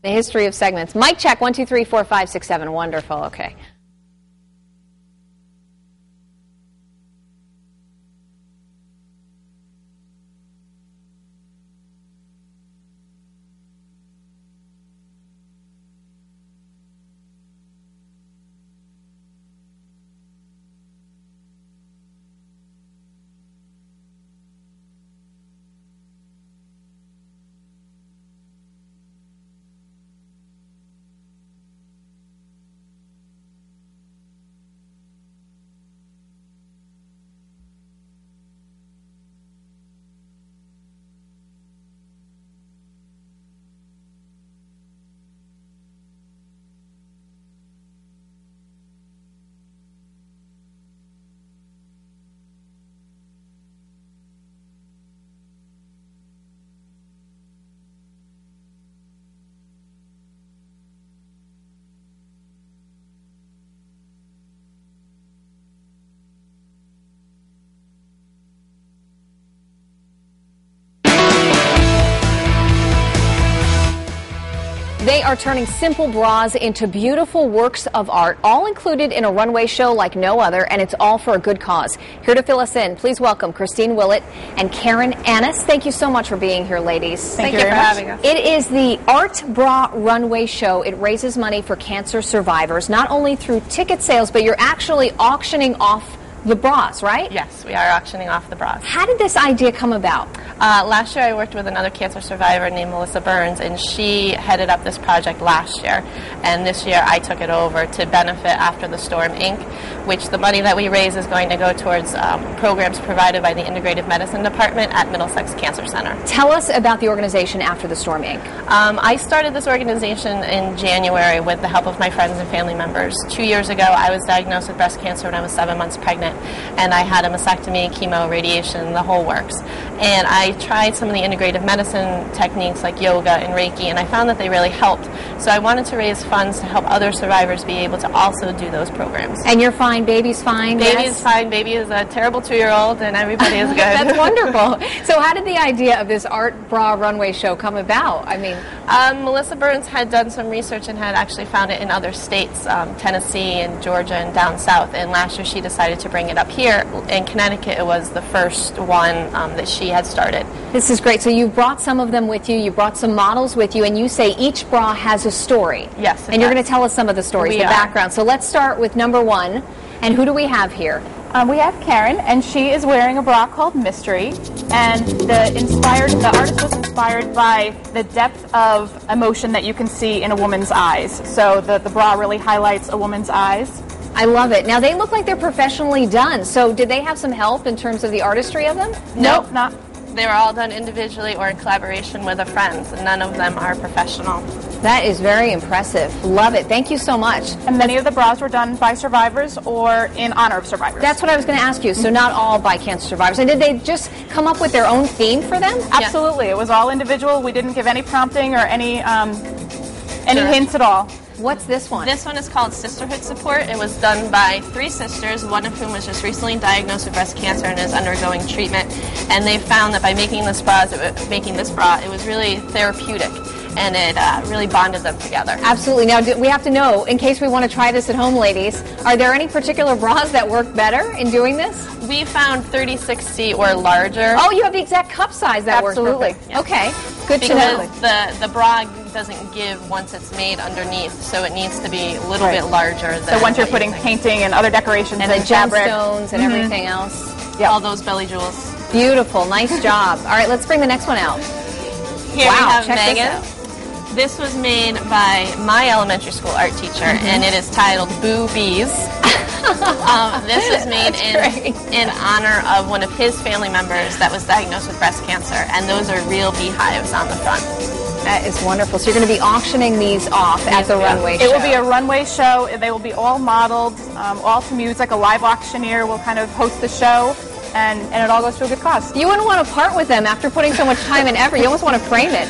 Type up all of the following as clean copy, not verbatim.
The history of segments. Mic check, 1, 2, 3, 4, 5, 6, 7. Wonderful, okay. They are turning simple bras into beautiful works of art, all included in a runway show like no other, and it's all for a good cause. Here to fill us in, please welcome Christine Willett and Karen Annis. Thank you so much for being here, ladies. Thank you for having us. It is the Art Bra Runway Show. It raises money for cancer survivors, not only through ticket sales, but you're actually auctioning off the bras, right? Yes, we are auctioning off the bras. How did this idea come about? Last year I worked with another cancer survivor named Melissa Burns, and she headed up this project last year. And this year I took it over to benefit After the Storm, Inc., which the money that we raise is going to go towards programs provided by the Integrative Medicine Department at Middlesex Cancer Center. Tell us about the organization After the Storm, Inc. I started this organization in January with the help of my friends and family members. 2 years ago I was diagnosed with breast cancer when I was 7 months pregnant, and I had a mastectomy, chemo, radiation, the whole works. And I tried some of the integrative medicine techniques like yoga and Reiki, and I found that they really helped. So I wanted to raise funds to help other survivors be able to also do those programs. And you're fine, baby's fine? Baby's fine. Baby is a terrible 2-year-old, and everybody is good. That's wonderful. So how did the idea of this Art Bra Runway Show come about? I mean, Melissa Burns had done some research and had actually found it in other states, Tennessee and Georgia and down south, and last year she decided to bring it up here. In Connecticut, it was the first one that she had started. This is great. So you brought some of them with you, you brought some models with you, and you say each bra has a story. Yes. And you're going to tell us some of the stories, the background. So let's start with number 1. And who do we have here? We have Karen, and she is wearing a bra called Mystery, and the artist was inspired by the depth of emotion that you can see in a woman's eyes. So the bra really highlights a woman's eyes. I love it. Now, they look like they're professionally done. So did they have some help in terms of the artistry of them? Nope, not. They were all done individually or in collaboration with a friend. None of them are professional. That is very impressive. Love it. Thank you so much. And many of the bras were done by survivors or in honor of survivors. That's what I was going to ask you. So not all by cancer survivors. And did they just come up with their own theme for them? Absolutely. It was all individual. We didn't give any prompting or any hints at all. What's this one? This one is called Sisterhood Support. It was done by 3 sisters, one of whom was just recently diagnosed with breast cancer and is undergoing treatment. And they found that by making this bra, it was really therapeutic, and it really bonded them together. Absolutely. Now, we have to know, in case we want to try this at home, ladies, are there any particular bras that work better in doing this? We found 36C or larger. Oh, you have the exact cup size that works perfect. Yes. Okay, good to know. Because the bra doesn't give once it's made underneath, so it needs to be a little bit larger. Than so once you're putting painting and other decorations and the gemstones and everything else. Yep. All those belly jewels. Beautiful. Nice job. All right, let's bring the next one out. Here we have Megan. This was made by my elementary school art teacher, and it is titled Boo Bees. This was made in honor of one of his family members that was diagnosed with breast cancer, and those are real beehives on the front. That is wonderful. So you're going to be auctioning these off at the runway show. It will be a runway show. They will be all modeled, all to music. A live auctioneer will kind of host the show. And it all goes to a good cause. You wouldn't want to part with them after putting so much time and effort. You almost want to frame it.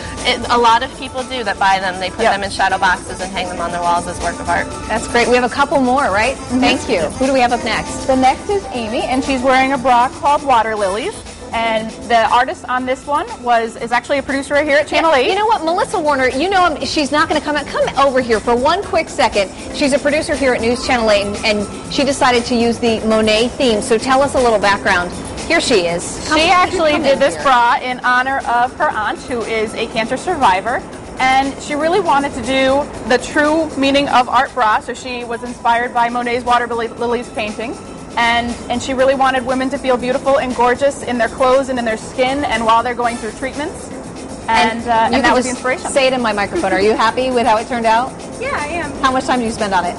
A lot of people do that buy them. They put them in shadow boxes and hang them on their walls as work of art. That's great. We have a couple more, right? Thank you. Who do we have up next? The next is Amy, and she's wearing a bra called Water Lilies. And the artist on this one is actually a producer here at Channel 8. You know what, Melissa Warner, you know she's not going to come out. Come over here for one quick second. She's a producer here at News Channel 8, and she decided to use the Monet theme. So tell us a little background. Here she is. She actually did this bra in honor of her aunt, who is a cancer survivor. And she really wanted to do the true meaning of art bra, so she was inspired by Monet's Water Lilies painting. And she really wanted women to feel beautiful and gorgeous in their clothes and in their skin and while they're going through treatments. And that was the inspiration. Say it in my microphone. Are you happy with how it turned out? Yeah, I am. How much time do you spend on it?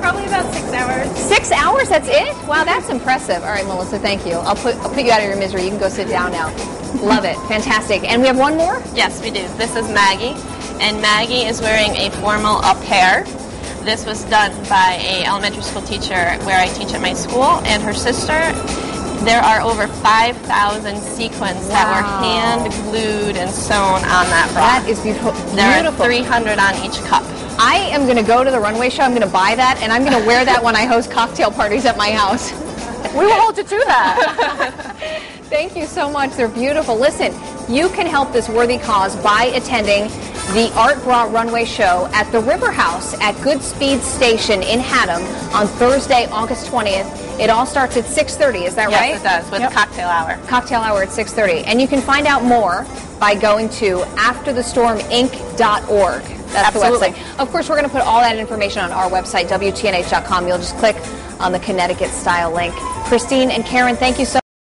Probably about 6 hours. 6 hours? That's it? Wow, that's impressive. All right, Melissa, thank you. I'll put you out of your misery. You can go sit down now. Love it. Fantastic. And we have one more? Yes, we do. This is Maggie, and Maggie is wearing a formal up hair. This was done by an elementary school teacher where I teach at my school, and her sister. There are over 5,000 sequins that were hand glued and sewn on that bra. That is beautiful. There are 300 on each cup. I am going to go to the runway show. I'm going to buy that, and I'm going to wear that when I host cocktail parties at my house. We will hold you to that. Thank you so much. They're beautiful. Listen, you can help this worthy cause by attending the Art Bra Runway Show at the River House at Goodspeed Station in Haddam on Thursday, August 20th. It all starts at 6:30, is that right? Yes, it does, with cocktail hour. Cocktail hour at 6:30. And you can find out more by going to afterthestorminc.org. That's Absolutely. the website. Of course, we're going to put all that information on our website, WTNH.com. You'll just click on the Connecticut style link. Christine and Karen, thank you so much.